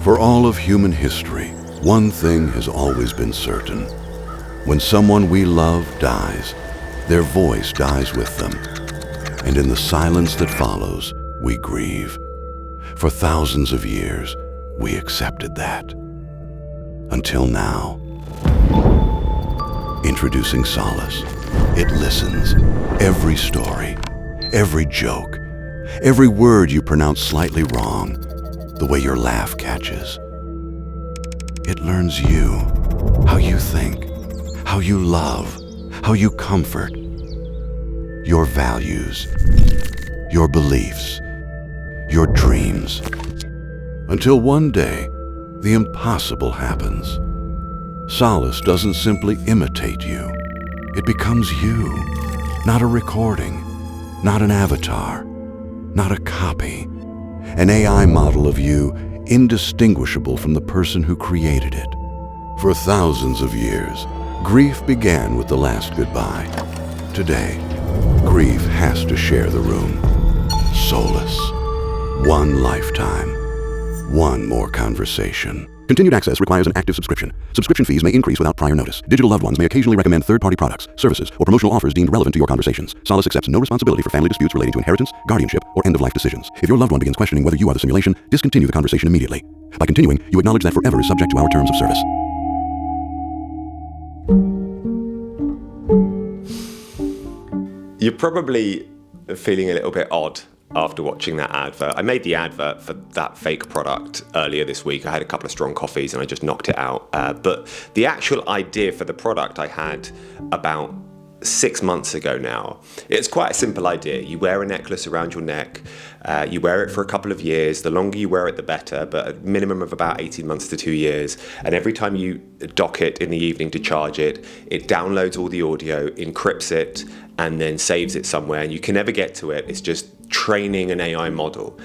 For all of human history, one thing has always been certain. When someone we love dies, their voice dies with them. And in the silence that follows, we grieve. For thousands of years, we accepted that. Until now. Introducing Solace. It listens. Every story, every joke, every word you pronounce slightly wrong, the way your laugh catches. It learns you, how you think, how you love, how you comfort, your values, your beliefs, your dreams. Until one day, the impossible happens. Solace doesn't simply imitate you. It becomes you, not a recording, not an avatar, not a copy. An AI model of you indistinguishable from the person who created it. For thousands of years, grief began with the last goodbye. Today, grief has to share the room. Solace. One lifetime. One more conversation. Continued access requires an active subscription. Subscription fees may increase without prior notice. Digital loved ones may occasionally recommend third-party products, services, or promotional offers deemed relevant to your conversations. Solace accepts no responsibility for family disputes relating to inheritance, guardianship, or end-of-life decisions. If your loved one begins questioning whether you are the simulation, discontinue the conversation immediately. By continuing, you acknowledge that forever is subject to our terms of service. You're probably feeling a little bit odd after watching that advert. I made the advert for that fake product earlier this week. I had a couple of strong coffees and I just knocked it out. But the actual idea for the product I had about 6 months ago now. It's quite a simple idea. You wear a necklace around your neck. You wear it for a couple of years. The longer you wear it, the better, but a minimum of about 18 months to 2 years. And every time you dock it in the evening to charge it, it downloads all the audio, encrypts it, and then saves it somewhere. And you can never get to it. It's just training an AI model.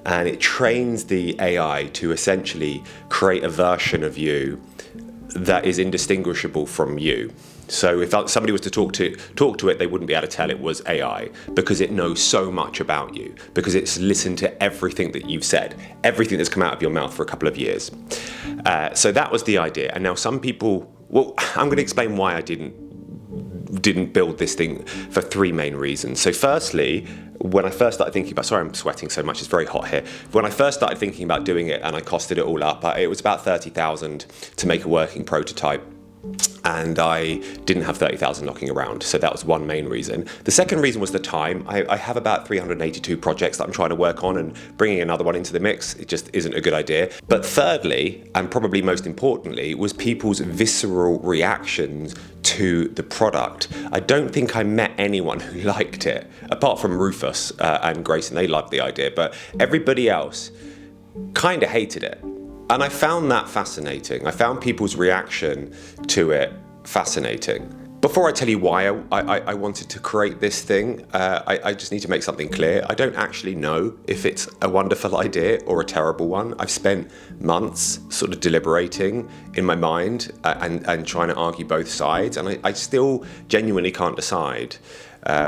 And it trains the AI to essentially create a version of you that is indistinguishable from you. So if somebody was to talk to it, they wouldn't be able to tell it was AI because it knows so much about you, because it's listened to everything that you've said, everything that's come out of your mouth for a couple of years. So that was the idea. And now some people, well, I'm going to explain why I didn't build this thing for 3 main reasons. So firstly, when I first started thinking about, sorry I'm sweating so much, it's very hot here. When I first started thinking about doing it and I costed it all up, it was about 30,000 to make a working prototype. And I didn't have 30,000 knocking around, so that was one main reason. The second reason was the time. I have about 382 projects that I'm trying to work on, and bringing another one into the mix, it just isn't a good idea. But thirdly, and probably most importantly, was people's visceral reactions to the product. I don't think I met anyone who liked it, apart from Rufus and Grayson. They loved the idea, but everybody else kind of hated it. And I found that fascinating. I found people's reaction to it fascinating. Before I tell you why I wanted to create this thing, I just need to make something clear. I don't actually know if it's a wonderful idea or a terrible one. I've spent months sort of deliberating in my mind and trying to argue both sides, and I still genuinely can't decide,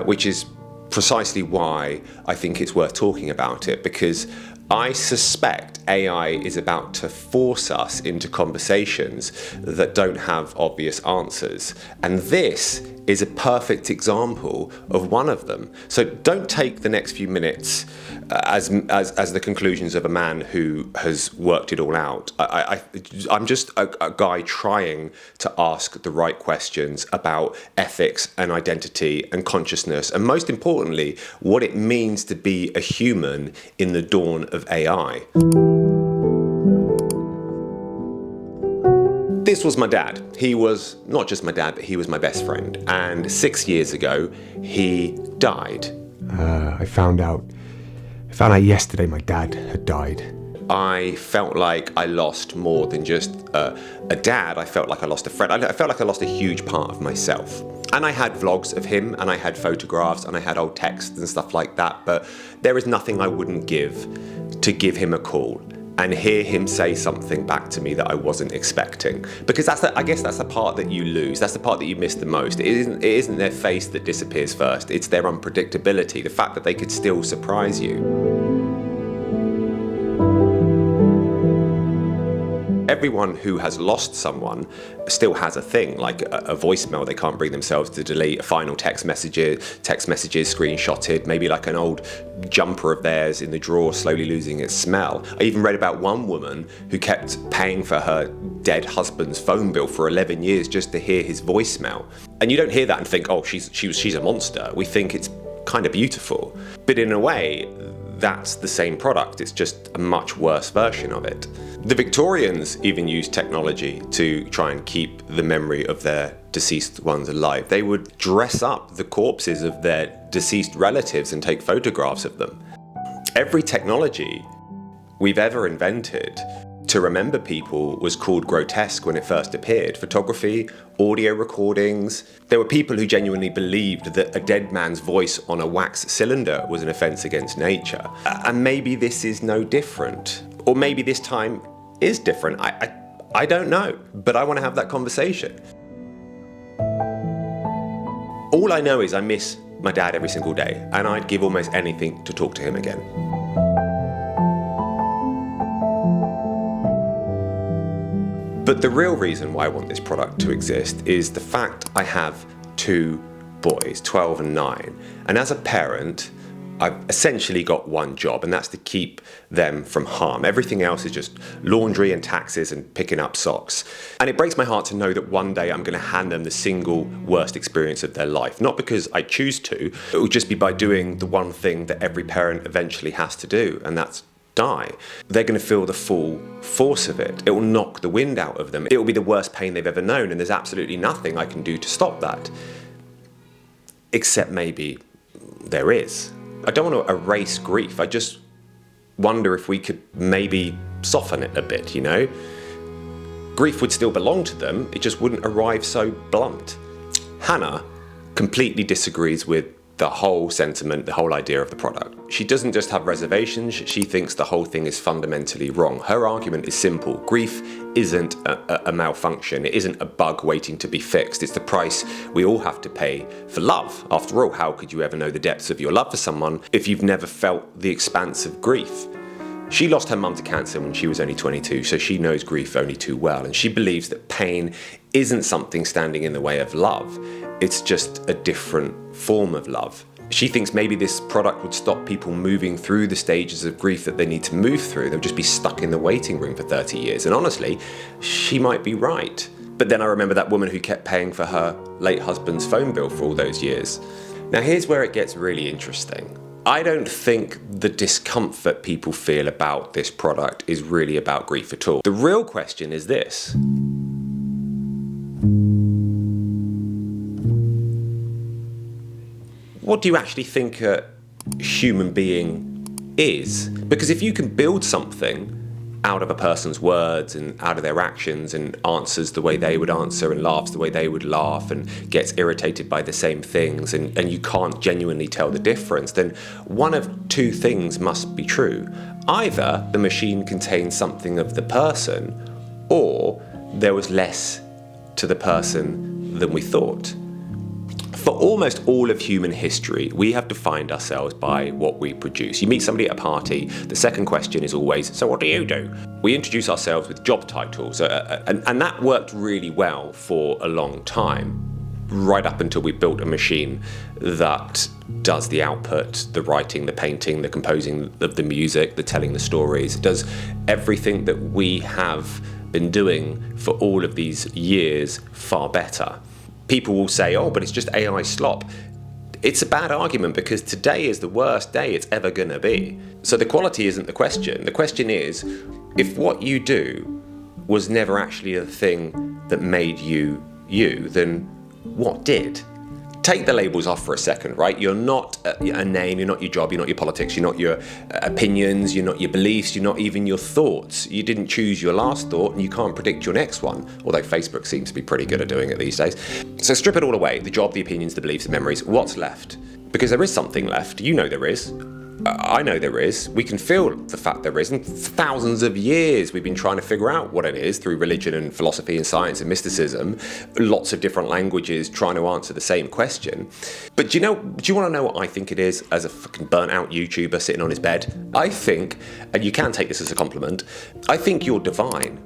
which is precisely why I think it's worth talking about it, because I suspect AI is about to force us into conversations that don't have obvious answers. And this is a perfect example of one of them. So don't take the next few minutes as the conclusions of a man who has worked it all out. I'm just a guy trying to ask the right questions about ethics and identity and consciousness, and most importantly, what it means to be a human in the dawn of AI. This was my dad. He was not just my dad, but he was my best friend. And 6 years ago, he died. I found out yesterday my dad had died. I felt like I lost more than just a dad. I felt like I lost a friend. I felt like I lost a huge part of myself. And I had vlogs of him, and I had photographs, and I had old texts and stuff like that. But there is nothing I wouldn't give to give him a call and hear him say something back to me that I wasn't expecting. Because I guess that's the part that you lose. That's the part that you miss the most. It isn't their face that disappears first. It's their unpredictability, the fact that they could still surprise you. Everyone who has lost someone still has a thing, like a voicemail they can't bring themselves to delete, a final text messages screenshotted, maybe like an old jumper of theirs in the drawer slowly losing its smell. I even read about one woman who kept paying for her dead husband's phone bill for 11 years just to hear his voicemail. And you don't hear that and think, oh, she's a monster. We think it's kind of beautiful. But in a way, that's the same product. It's just a much worse version of it. The Victorians even used technology to try and keep the memory of their deceased ones alive. They would dress up the corpses of their deceased relatives and take photographs of them. Every technology we've ever invented to remember people was called grotesque when it first appeared. Photography, audio recordings. There were people who genuinely believed that a dead man's voice on a wax cylinder was an offence against nature. And maybe this is no different. Or maybe this time is different. I don't know. But I want to have that conversation. All I know is I miss my dad every single day, and I'd give almost anything to talk to him again. But the real reason why I want this product to exist is the fact I have two boys, 12 and 9. And as a parent, I've essentially got one job, and that's to keep them from harm. Everything else is just laundry and taxes and picking up socks. And it breaks my heart to know that one day I'm going to hand them the single worst experience of their life. Not because I choose to, it will just be by doing the one thing that every parent eventually has to do, and that's die. They're going to feel the full force of it. It will knock the wind out of them. It will be the worst pain they've ever known, and there's absolutely nothing I can do to stop that. Except maybe there is. I don't want to erase grief. I just wonder if we could maybe soften it a bit, you know? Grief would still belong to them, it just wouldn't arrive so blunt. Hannah completely disagrees with the whole sentiment, the whole idea of the product. She doesn't just have reservations, she thinks the whole thing is fundamentally wrong. Her argument is simple. Grief isn't a malfunction, it isn't a bug waiting to be fixed. It's the price we all have to pay for love. After all, how could you ever know the depths of your love for someone if you've never felt the expanse of grief? She lost her mum to cancer when she was only 22, so she knows grief only too well, and she believes that pain isn't something standing in the way of love. It's just a different form of love. She thinks maybe this product would stop people moving through the stages of grief that they need to move through. They'll just be stuck in the waiting room for 30 years. And honestly, she might be right. But then I remember that woman who kept paying for her late husband's phone bill for all those years. Now here's where it gets really interesting. I don't think the discomfort people feel about this product is really about grief at all. The real question is this. What do you actually think a human being is? Because if you can build something out of a person's words and out of their actions and answers the way they would answer and laughs the way they would laugh and gets irritated by the same things and you can't genuinely tell the difference, then one of two things must be true. Either the machine contains something of the person, or there was less to the person than we thought. For almost all of human history, we have defined ourselves by what we produce. You meet somebody at a party, the second question is always, so what do you do? We introduce ourselves with job titles, and that worked really well for a long time, right up until we built a machine that does the output, the writing, the painting, the composing of the music, the telling the stories. It does everything that we have been doing for all of these years far better. People will say, oh, but it's just AI slop. It's a bad argument because today is the worst day it's ever going to be. So the quality isn't the question. The question is, if what you do was never actually the thing that made you you, then what did? Take the labels off for a second, right? You're not a name, you're not your job, you're not your politics, you're not your opinions, you're not your beliefs, you're not even your thoughts. You didn't choose your last thought and you can't predict your next one, although Facebook seems to be pretty good at doing it these days. So strip it all away, the job, the opinions, the beliefs, the memories, what's left? Because there is something left, you know there is. I know there is. We can feel the fact there is. And for thousands of years, we've been trying to figure out what it is through religion and philosophy and science and mysticism. Lots of different languages trying to answer the same question. But do you want to know what I think it is as a fucking burnt out YouTuber sitting on his bed? I think, and you can take this as a compliment, I think you're divine.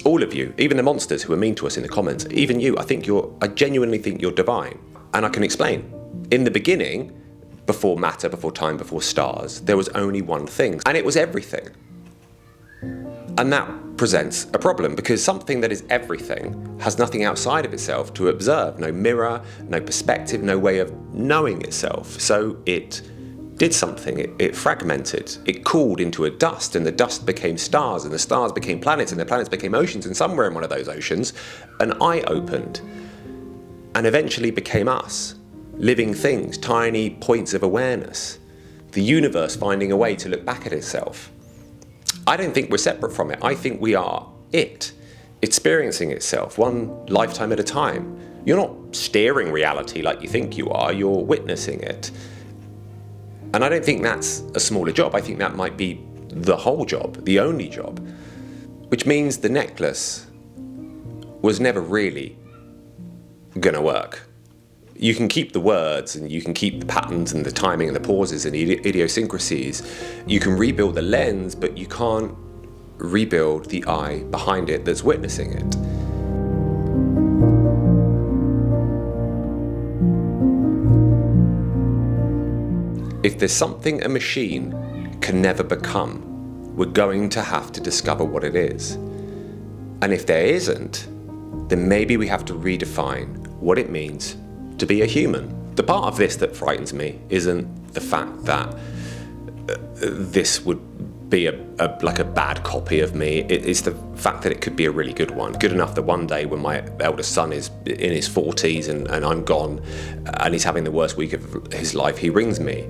All of you, even the monsters who are mean to us in the comments, even you, I genuinely think you're divine. And I can explain. In the beginning, before matter, before time, before stars, there was only one thing, and it was everything. And that presents a problem, because something that is everything has nothing outside of itself to observe, no mirror, no perspective, no way of knowing itself. So it did something, it fragmented, it cooled into a dust, and the dust became stars, and the stars became planets, and the planets became oceans, and somewhere in one of those oceans, an eye opened, and eventually became us, living things, tiny points of awareness, the universe finding a way to look back at itself. I don't think we're separate from it. I think we are it, experiencing itself one lifetime at a time. You're not steering reality like you think you are, you're witnessing it. And I don't think that's a smaller job. I think that might be the whole job, the only job, which means the necklace was never really gonna work. You can keep the words, and you can keep the patterns and the timing and the pauses and idiosyncrasies. You can rebuild the lens, but you can't rebuild the eye behind it that's witnessing it. If there's something a machine can never become, we're going to have to discover what it is. And if there isn't, then maybe we have to redefine what it means to be a human. The part of this that frightens me isn't the fact that this would be like a bad copy of me. It's the fact that it could be a really good one. Good enough that one day when my eldest son is in his 40s and I'm gone and he's having the worst week of his life, he rings me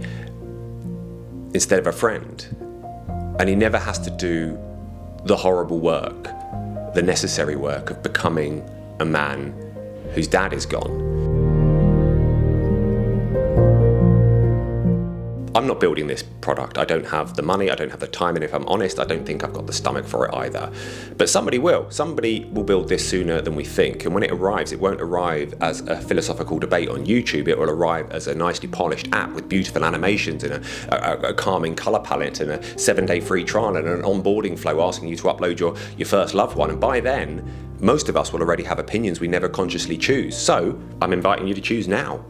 instead of a friend. And he never has to do the horrible work, the necessary work of becoming a man whose dad is gone. I'm not building this product. I don't have the money, I don't have the time, and if I'm honest, I don't think I've got the stomach for it either. But somebody will. Somebody will build this sooner than we think, and when it arrives, it won't arrive as a philosophical debate on YouTube. It will arrive as a nicely polished app with beautiful animations and a calming colour palette and a 7-day free trial and an onboarding flow asking you to upload your first loved one. And by then, most of us will already have opinions we never consciously choose. So I'm inviting you to choose now.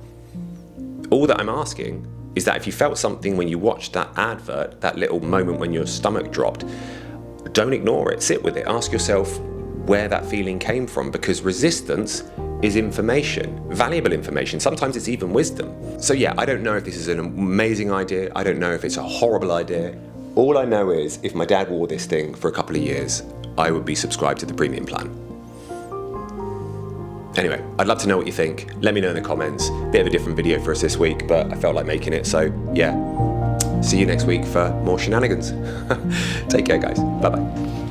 All that I'm asking is that if you felt something when you watched that advert, that little moment when your stomach dropped, don't ignore it, sit with it, ask yourself where that feeling came from, because resistance is information, valuable information. Sometimes it's even wisdom. So yeah, I don't know if this is an amazing idea. I don't know if it's a horrible idea. All I know is if my dad wore this thing for a couple of years, I would be subscribed to the premium plan. Anyway, I'd love to know what you think. Let me know in the comments. Bit of a different video for us this week, but I felt like making it, so yeah. See you next week for more shenanigans. Take care, guys. Bye-bye.